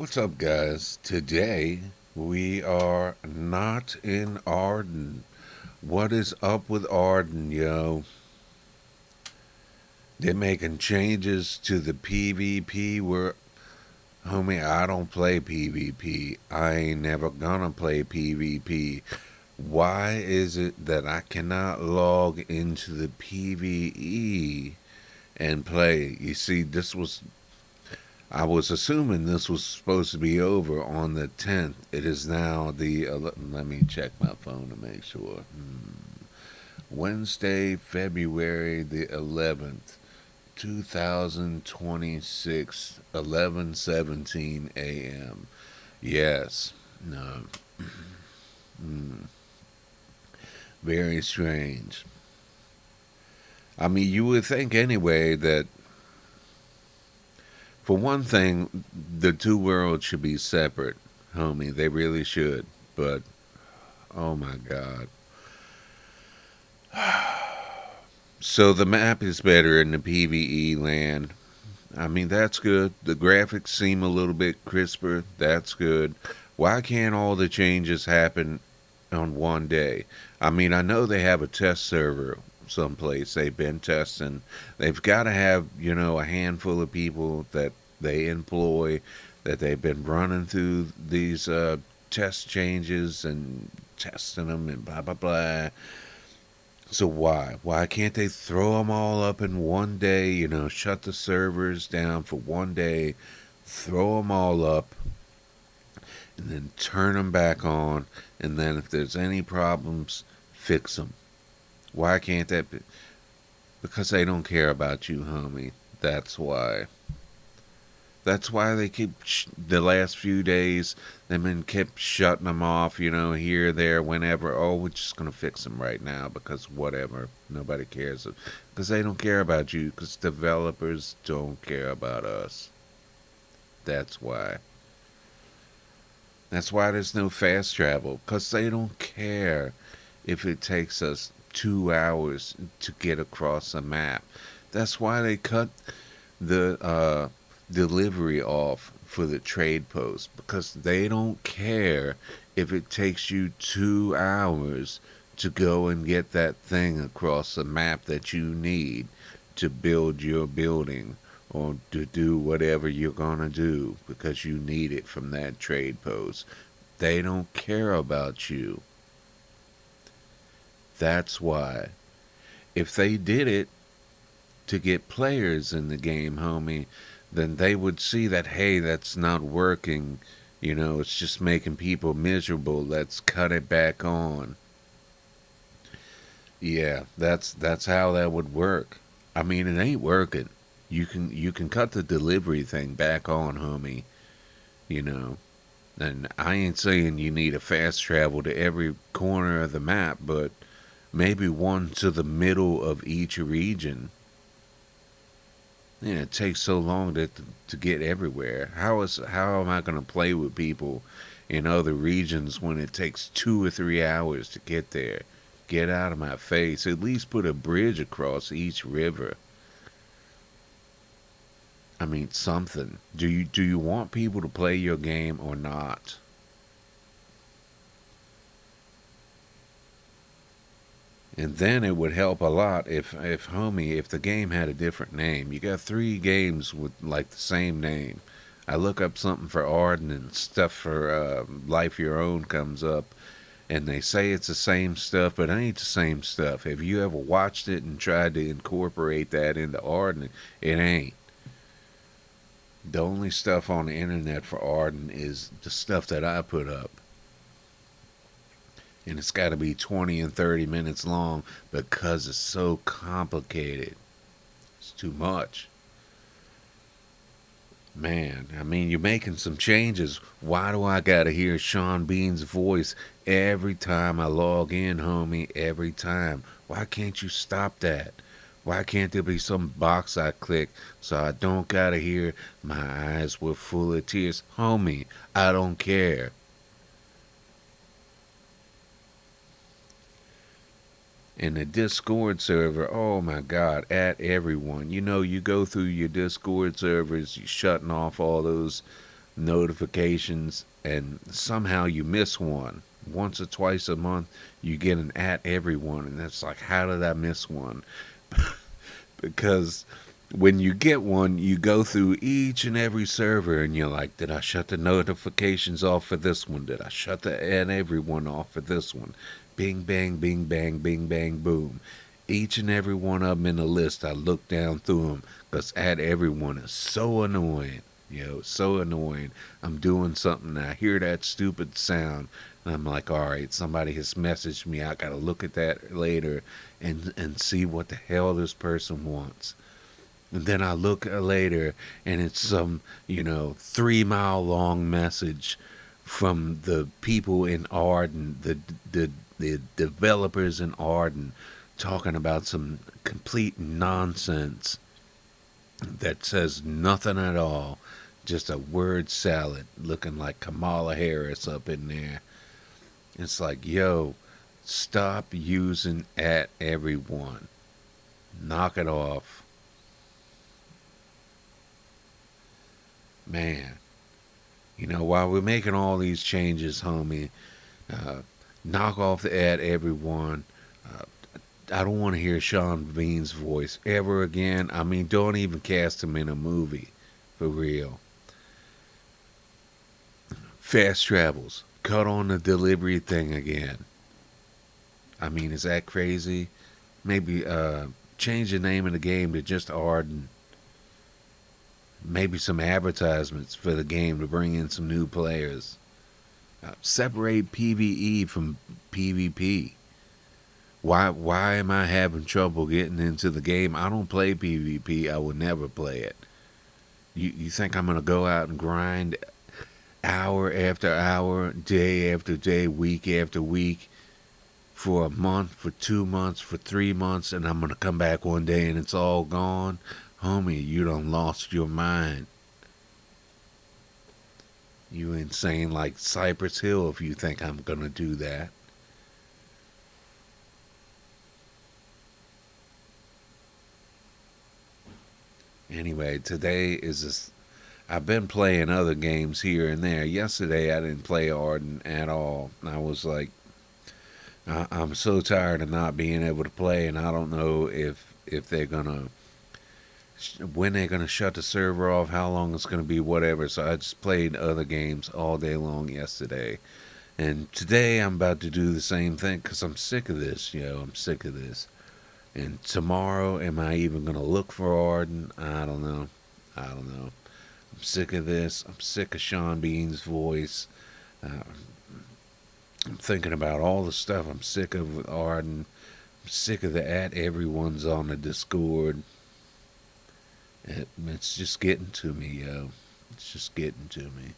What's up, guys? Today we are not in Arden. What is up with Arden, yo? They're making changes to the PvP where, homie, I don't play PvP. I ain't never gonna play PvP. Why is it that I cannot log into the PvE and play? You see, I was assuming this was supposed to be over on the 10th. It is now let me check my phone to make sure. Wednesday, February the 11th, 2026, 11:17 a.m. Yes. No. Very strange. I mean, you would think anyway that, for one thing, the two worlds should be separate, homie. They really should. But oh my god. So the map is better in the PvE land. I mean, that's good. The graphics seem a little bit crisper. That's good. Why can't all the changes happen on one day? I mean, I know they have a test server someplace they've been testing. They've got to have, a handful of people that they employ that they've been running through these test changes and testing them and blah, blah, blah. So why? Why can't they throw them all up in one day? Shut the servers down for one day, throw them all up, and then turn them back on. And then if there's any problems, fix them. Why can't that be? Because they don't care about you, homie. That's why. That's why they keep the last few days. They've been kept shutting them off. Here, there, whenever. Oh, we're just gonna fix them right now because whatever. Nobody cares because they don't care about you. Because developers don't care about us. That's why. That's why there's no fast travel. Because they don't care if it takes us 2 hours to get across a map. That's why they cut the delivery off for the trade post because they don't care if it takes you 2 hours to go and get that thing across the map that you need to build your building or to do whatever you're going to do because you need it from that trade post. They don't care about you. That's why. If they did it to get players in the game, homie, then they would see that, hey, that's not working. It's just making people miserable. Let's cut it back on. Yeah, that's how that would work. I mean, it ain't working. You can cut the delivery thing back on, homie. You know, and I ain't saying you need a fast travel to every corner of the map, but maybe one to the middle of each region. Yeah, it takes so long to get everywhere. How am I going to play with people in other regions when it takes 2 or 3 hours to get there? Get out of my face. At least put a bridge across each river. I mean, something. Do you want people to play your game or not? And then it would help a lot if homie, if the game had a different name. You got three games with like the same name. I look up something for Arden and stuff for Life Your Own comes up, and they say it's the same stuff, but it ain't the same stuff. Have you ever watched it and tried to incorporate that into Arden? It ain't. The only stuff on the internet for Arden is the stuff that I put up. And it's got to be 20 and 30 minutes long because it's so complicated. It's too much. Man, I mean, you're making some changes. Why do I got to hear Sean Bean's voice every time I log in, homie? Every time. Why can't you stop that? Why can't there be some box I click so I don't got to hear my eyes were full of tears? Homie, I don't care. In the Discord server, oh my God, at everyone. You go through your Discord servers, you shutting off all those notifications, and somehow you miss one. Once or twice a month, you get an at everyone, and it's like, how did I miss one? Because when you get one, you go through each and every server and you're like, did I shut the notifications off for this one? Did I shut the and everyone off for this one? Bing, bang, bing, bang, bing, bang, boom. Each and every one of them in the list, I look down through them because at everyone is so annoying. So annoying. I'm doing something and I hear that stupid sound. And I'm like, all right, somebody has messaged me. I got to look at that later and see what the hell this person wants. And then I look later, and it's some 3 mile long message from the people in Arden, the developers in Arden, talking about some complete nonsense that says nothing at all, just a word salad, looking like Kamala Harris up in there. It's like, yo, stop using at everyone. Knock it off. Man, while we're making all these changes, homie, uh, knock off the at everyone. Uh, I don't want to hear Sean Bean's voice ever again. I mean, don't even cast him in a movie, for real. Fast travels. Cut on the delivery thing again. I mean, is that crazy? Maybe change the name of the game to just Arden. Maybe some advertisements for the game to bring in some new players. Separate PvE from PvP. Why am I having trouble getting into the game? I don't play PvP. I would never play it. You think I'm gonna go out and grind hour after hour, day after day, week after week, for a month, for 2 months, for 3 months, and I'm gonna come back one day and it's all gone? Homie, you done lost your mind. You insane like Cypress Hill if you think I'm gonna do that. Anyway, today is this. I've been playing other games here and there. Yesterday I didn't play Arden at all. I was like, I'm so tired of not being able to play, and I don't know if they're gonna when they're gonna shut the server off, how long it's gonna be, whatever. So I just played other games all day long yesterday, and today I'm about to do the same thing because I'm sick of this. I'm sick of this. And tomorrow, am I even gonna look for Arden? I don't know. I don't know. I'm sick of this. I'm sick of Sean Bean's voice. Uh, I'm thinking about all the stuff I'm sick of with Arden. I'm sick of the at everyone's on the Discord. It's just getting to me, yo. It's just getting to me.